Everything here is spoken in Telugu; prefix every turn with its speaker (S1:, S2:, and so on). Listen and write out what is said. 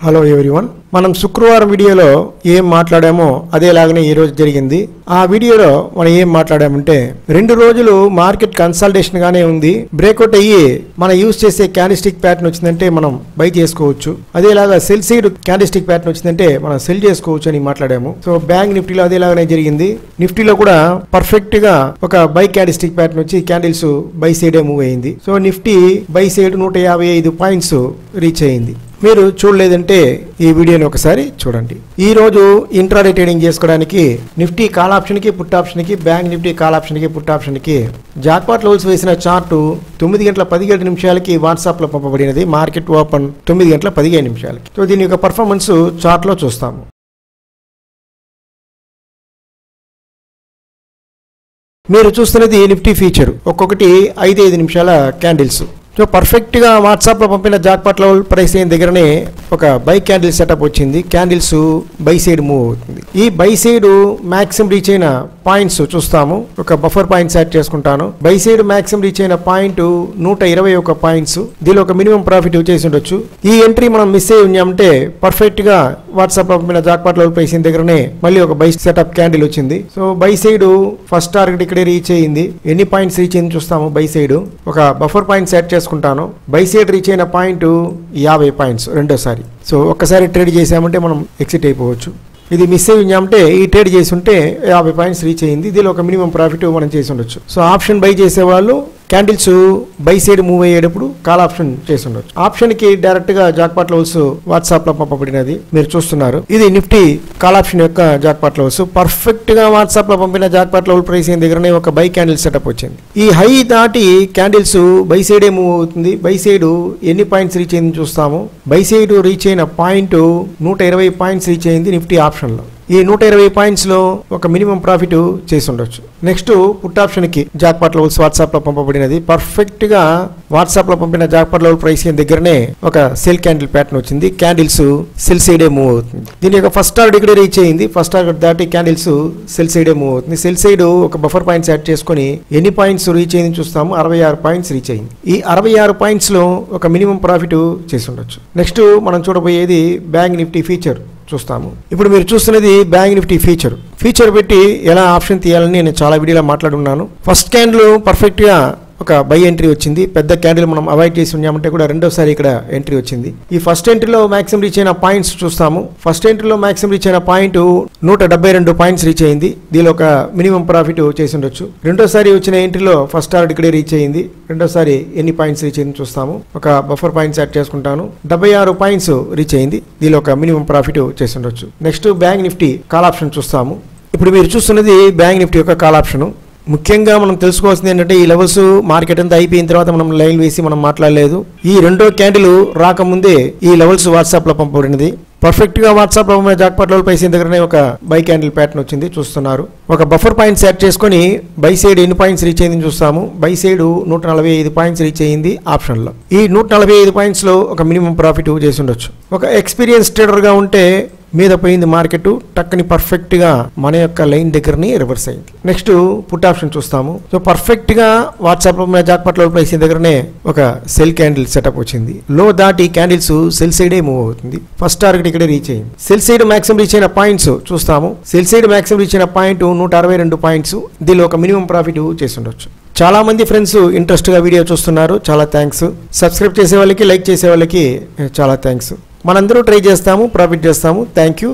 S1: హలో ఎవ్రీవన్, మనం శుక్రవారం వీడియోలో ఏం మాట్లాడామో అదేలాగానే ఈ రోజు జరిగింది. ఆ వీడియోలో మనం ఏం మాట్లాడామంటే 2 రోజులు మార్కెట్ కన్సల్టేషన్ గానే ఉంది. బ్రేక్అవుట్ అయ్యి మనం యూజ్ చేసే క్యాండిస్టిక్ ప్యాటర్న్ వచ్చిందంటే మనం బై చేసుకోవచ్చు. అదేలాగా సెల్ సైడ్ క్యాండిస్టిక్ ప్యాటర్న్ వచ్చిందంటే మనం సెల్ చేసుకోవచ్చు అని మాట్లాడాము. సో బ్యాంక్ నిఫ్టీలో అదేలాగానే జరిగింది. నిఫ్టీలో కూడా పర్ఫెక్ట్ గా ఒక బై క్యాండిస్టిక్ ప్యాటర్న్ వచ్చి క్యాండిల్స్ బై సైడే మూవ్ అయింది. So Nifty by side 155 points reach అయింది. మీరు చూడలేదంటే ఈ వీడియోని ఒకసారి చూడండి. ఈ రోజు ఇంట్రాడే ట్రేడింగ్ చేసుకోవడానికి నిఫ్టీ కాల్ ఆప్షన్ కి పుట్ ఆప్షన్ కి, బ్యాంక్ నిఫ్టీ కాల్ ఆప్షన్ కి పుట్ ఆప్షన్ కి జాక్పాట్ లెవెల్స్ వేసిన చార్ట్ 9:17 వాట్సాప్ లో పంపబడినది. Market open 9:15. సో దీని యొక్క పర్ఫార్మెన్స్ చార్ట్ లో చూస్తాము. మీరు చూస్తున్నది నిఫ్టీ ఫీచర్. ఒక్కొక్కటి 5 నిమిషాల క్యాండిల్స్. సో పర్ఫెక్ట్ గా వాట్సాప్ లో పంపిన జాక్పాట్ లెవెల్ ప్రైస్ అయిన దగ్గరనే ఒక బై క్యాండిల్ సెటప్ వచ్చింది. క్యాండిల్స్ బై సైడ్ మూవ్ అవుతుంది. ఈ బై సైడ్ మాక్సిమం రీచ్ అయిన పాయింట్స్ చూస్తాము. ఒక బఫర్ పాయింట్స్ యాడ్ చేసుకుంటాను. బై సైడ్ మాక్సిమం రీచ్ అయిన పాయింట్ 121 పాయింట్స్. దీనిలో ఒక మినిమం ప్రాఫిట్ చేసి ఉండొచ్చు. ఈ ఎంట్రీ మనం మిస్ అయ్యి ఉన్నామంటే పర్ఫెక్ట్ గా వాట్సాప్ లో పంపిన జాక్పాట్ లెవెల్ ప్రైస్ అయిన దగ్గరనే మళ్ళీ ఒక బై సెటప్ క్యాండిల్ వచ్చింది. So by side first target ఇక్కడే రీచ్ అయ్యింది. ఎన్ని పాయింట్స్ రీచ్ అయింది చూస్తాము. బై సైడ్ ఒక బఫర్ పాయింట్స్ యాడ్ చేసుకుంటాను. బై సైడ్ రీచ్ అయిన పాయింట్ 50 పాయింట్స్ రెండోసారి. సో ఒక్కసారి ట్రేడ్ చేసామంటే మనం ఎగ్జిట్ అయిపోవచ్చు. ఇది మిస్ అయ్యామంటే ఈ ట్రేడ్ చేసి ఉంటే 50 పాయింట్స్ రీచ్ అయింది. దీనిలో ఒక మినిమం ప్రాఫిట్ మనం చేసి ఉండొచ్చు. సో ఆప్షన్ బై చేసే వాళ్ళు క్యాండిల్స్ బై సైడ్ మూవ్ అయ్యేటప్పుడు కాల్ ఆప్షన్ చేసి ఉండొచ్చు. ఆప్షన్ కి డైరెక్ట్ గా జాక్పాట్ లెవెల్స్ వాట్సాప్ లో పంపబడినది మీరు చూస్తున్నారు. ఇది నిఫ్టీ కాల్ ఆప్షన్ యొక్క జాక్పాట్ లెవెల్స్. పర్ఫెక్ట్ గా వాట్సాప్ లో పంపిన జాక్పాట్ లెవెల్ ప్రైస్ అయిన దగ్గరనే ఒక బై క్యాండిల్ సెటప్ వచ్చింది. ఈ హై దాటి క్యాండిల్స్ బై సైడే మూవ్ అవుతుంది. బై సైడ్ ఎన్ని పాయింట్స్ రీచ్ అయింది చూస్తాము. బై సైడ్ రీచ్ అయిన పాయింట్ 120 పాయింట్స్ రీచ్ అయింది నిఫ్టీ ఆప్షన్ లో. ఈ 120 పాయింట్స్ లో ఒక మినిమం ప్రాఫిట్ చేసి ఉండొచ్చు. నెక్స్ట్ పుట్ ఆప్షన్ కి జాక్పాట్ లెవెల్స్ వాట్సాప్ లో పంపబడినది. పర్ఫెక్ట్ గా వాట్సాప్ లో పంపిన జాక్పాట్ లెవెల్ ప్రైస్ అయిన దగ్గరనే ఒక సెల్ క్యాండిల్ ప్యాటర్న్ వచ్చింది. క్యాండిల్స్ సెల్ సైడే మూవ్ అవుతుంది. దీని యొక్క ఫస్ట్ టార్గెట్ ఇక్కడ రీచ్ అయింది. ఫస్ట్ టార్గెట్ దాటి క్యాండిల్స్ సెల్ సైడే మూవ్ అవుతుంది. సెల్ సైడ్ ఒక బఫర్ పాయింట్స్ యాడ్ చేసుకుని ఎన్ని పాయింట్స్ రీచ్ అయింది చూస్తాము. 66 పాయింట్స్ రీచ్ అయింది. ఈ 66 పాయింట్స్ లో ఒక మినిమం ప్రాఫిట్ చేసి ఉండొచ్చు. నెక్స్ట్ మనం చూడబోయేది బ్యాంక్ నిఫ్టీ ఫీచర్ చూస్తాము. ఇప్పుడు మీరు చూస్తున్నది బ్యాంక్ నిఫ్టీ ఫీచర్ పెట్టి ఎలా ఆప్షన్ తీయాలని నేను చాలా వీడియోలో మాట్లాడున్నాను. ఫస్ట్ క్యాండిల్ పర్ఫెక్ట్ గా ఒక బై ఎంట్రీ వచ్చింది. పెద్ద క్యాండిల్ మనం అవాయిడ్ చేసి ఉన్నామంటే కూడా రెండోసారి ఇక్కడ ఎంట్రీ వచ్చింది. ఈ ఫస్ట్ ఎంట్రీలో మాక్సిమం రీచ్ అయిన పాయింట్స్ చూస్తాము. ఫస్ట్ ఎంట్రీలో మాక్సిమం రీచ్ అయిన పాయింట్ 172 పాయింట్స్ రీచ్ అయింది. దీనిలో ఒక మినిమం ప్రాఫిట్ చేసి ఉండొచ్చు. రెండోసారి వచ్చిన ఎంట్రీలో ఫస్ట్ టార్గెట్ ఇక్కడే రీచ్ అయింది. రెండోసారి ఎన్ని పాయింట్స్ రీచ్ అయింది చూస్తాము. ఒక బఫర్ పాయింట్స్ యాడ్ చేసుకుంటాను. 76 పాయింట్స్ రీచ్ అయింది. దీనిలో ఒక మినిమం ప్రాఫిట్ చేసి ఉండొచ్చు. Next bank Nifty call option చూస్తాము. ఇప్పుడు మీరు చూస్తున్నది బ్యాంక్ నిఫ్టీ యొక్క కాల్ ఆప్షన్. ముఖ్యంగా మనం తెలుసుకోవాల్సింది ఏంటంటే ఈ లెవెల్స్ మార్కెట్ అంతా అయిపోయిన తర్వాత మనం లైన్ వేసి మనం మాట్లాడలేదు. ఈ రెండో క్యాండిల్ రాకముందే ఈ లెవెల్స్ వాట్సాప్ లో పంపబడినది. పర్ఫెక్ట్ గా వాట్సాప్ లో జాక్పాట్ లెవెల్ ప్రైస్ దగ్గరనే ఒక బై క్యాండిల్ ప్యాటర్న్ వచ్చింది చూస్తున్నారు. ఒక బఫర్ పాయింట్స్ యాడ్ చేసుకుని బై సైడ్ ఎన్ని పాయింట్స్ రీచ్ అయింది చూస్తాము. బై సైడ్ 145 పాయింట్స్ రీచ్ అయింది ఆప్షన్ లో. ఈ 145 పాయింట్స్ లో ఒక మినిమం ప్రాఫిట్ చేసి ఉండొచ్చు. ఒక ఎక్స్పీరియన్స్ ట్రేడర్ గా ఉంటే మీద పోయింది మార్కెట్, టక్కని పర్ఫెక్ట్ గా మన యొక్క లైన్ దగ్గరని రివర్స్ అయింది. నెక్స్ట్ పుట్ ఆప్షన్ చూస్తాము. సో పర్ఫెక్ట్ గా వాట్సాప్ లో జాక్పాట్ లెవెల్ ప్రైస్ దగ్గరనే ఒక సెల్ క్యాండిల్ సెటప్ వచ్చింది. లో దాటి క్యాండిల్స్ సెల్ సైడే మూవ్ అవుతుంది. ఫస్ట్ టార్గెట్ ఇక్కడ రీచ్ అయింది. సెల్ సైడ్ మాక్సిమం రీచ్ అయిన పాయింట్స్ చూస్తాము. సెల్ సైడ్ మాక్సిమం రీచ్ అయిన పాయింట్ 162 పాయింట్స్. దీనిలో ఒక మినిమం ప్రాఫిట్ చేసి ఉండొచ్చు. చాలా మంది ఫ్రెండ్స్ ఇంట్రెస్ట్ గా వీడియో చూస్తున్నారు. చాలా థ్యాంక్స్. సబ్స్క్రైబ్ చేసే వాళ్ళకి, లైక్ చేసే వాళ్ళకి చాలా థ్యాంక్స్. మనందరూ ట్రై చేస్తాము, ప్రాఫిట్ చేస్తాము. Thank you.